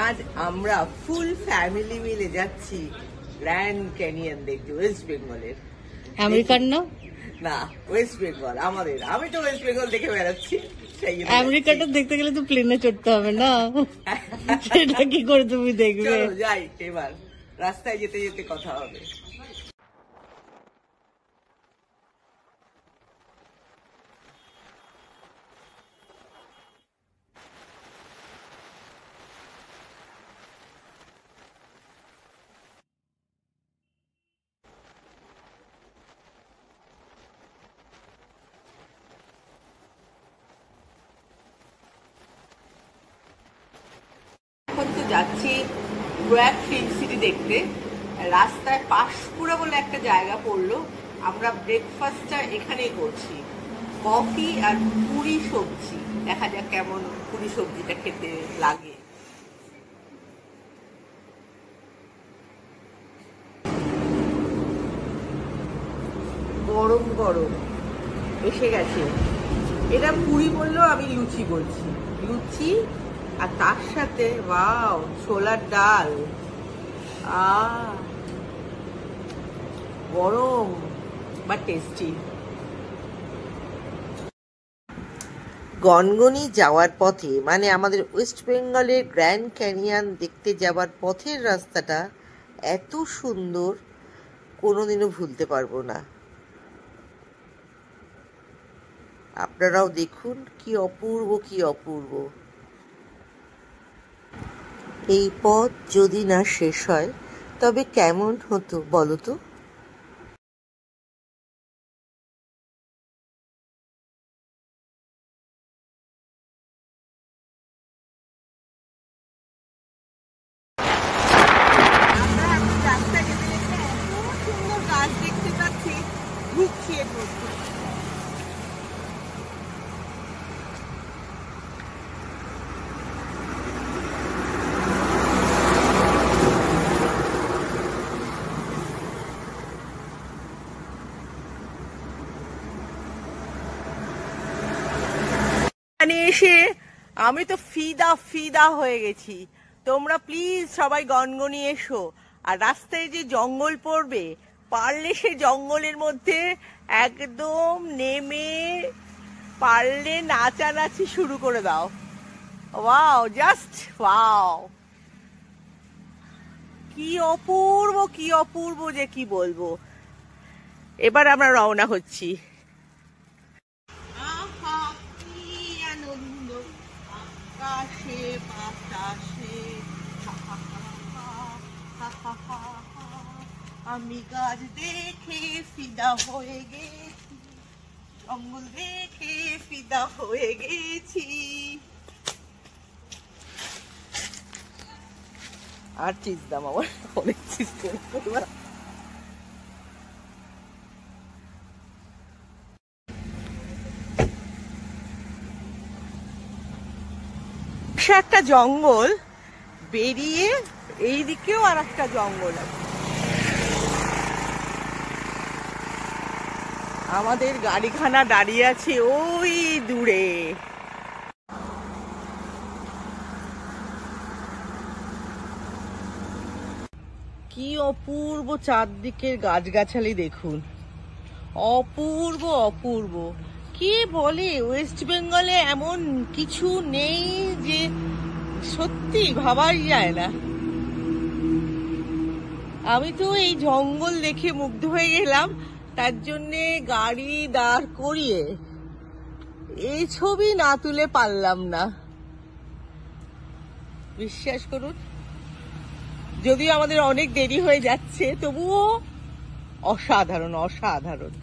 আজ আমরা full family মিলে যাচ্ছি গ্র্যান্ড ক্যানিয়ন দেখতে, ওয়েস্ট বেঙ্গলের। আমেরিকান না, না ওয়েস্ট বেঙ্গল আমাদের। আমি তো ওয়েস্ট বেঙ্গল দেখে বেড়াচ্ছি। আমেরিকাটা দেখতে গেলে তো প্লেনে চড়তে হবে না, সেটা কি করে তুমি দেখবে? চলো যাই, এবার রাস্তায় যেতে যেতে কথা হবে। এখন তো যাচ্ছি ব্র্যাক ফিল্ম সিটি দেখতে। রাস্তায় পাশপুরা বলে একটা জায়গা পড়লো, আমরা ব্রেকফাস্টটা এখানেই করছি, কফি আর পুরি সবজি। দেখা যাক কেমন পুরি সবজিটা খেতে লাগে। গরম গরম এসে গেছে। এটা পুরি বললেও আমি লুচি বলছি, লুচি আর তার সাথে ওয়াও ছোলার ডাল। গরম বা টেস্টি। গনগনি যাওয়ার পথে, মানে আমাদের ওয়েস্ট বেঙ্গলের গ্র্যান্ড ক্যানিয়ন দেখতে যাওয়ার পথের রাস্তাটা এত সুন্দর, কোনোদিনও ভুলতে পারবো না। আপনারাও দেখুন কি অপূর্ব, কি অপূর্ব। এই পথ যদি না শেষ হয় তবে কেমন হতো বলো তো? আমরা এখন রাস্তায় যেতে যেতে এত সুন্দর গাছ দেখতে পাচ্ছি, ঘুরছি এর মধ্যে। এখানে এসে আমি তো ফিদা ফিদা হয়ে গেছি। তোমরা প্লিজ সবাই গনগনি এসো। আর রাস্তায় যে জঙ্গল পড়বে, পারলে সে জঙ্গলের মধ্যে একদম নেমে পারলে নাচানাচি শুরু করে দাও। ওয়াও, জাস্ট ওয়াও, কি অপূর্ব, কি অপূর্ব যে কি বলবো। এবার আমরা রওনা হচ্ছি। আহা কি আনন্দ, আকাশে বাতাসে, আমি গাছ দেখে ফিদা হয়ে গেছি, জঙ্গল দেখে ফিদা হয়ে গেছি। আর চিজ দাম আমার অনেক চিজ করবো। একটা জঙ্গল বেরিয়ে এই দিকেও আর একটা জঙ্গল আছে। আমাদের গাড়িখানা দাঁড়িয়ে আছে ওই দূরে। কি অপূর্ব চারদিকের গাছগাছালি দেখুন, অপূর্ব অপূর্ব। কে বলে ওয়েস্ট বেঙ্গলে এমন কিছু নেই যে সত্যি ভাবাই যায় না। আমি তো এই জঙ্গল দেখে মুগ্ধ হয়ে গেলাম, তার জন্যে গাড়ি দাঁড় করিয়ে এই ছবি না তুলে পারলাম না। বিশ্বাস করুন, যদিও আমাদের অনেক দেরি হয়ে যাচ্ছে, তবুও অসাধারণ অসাধারণ।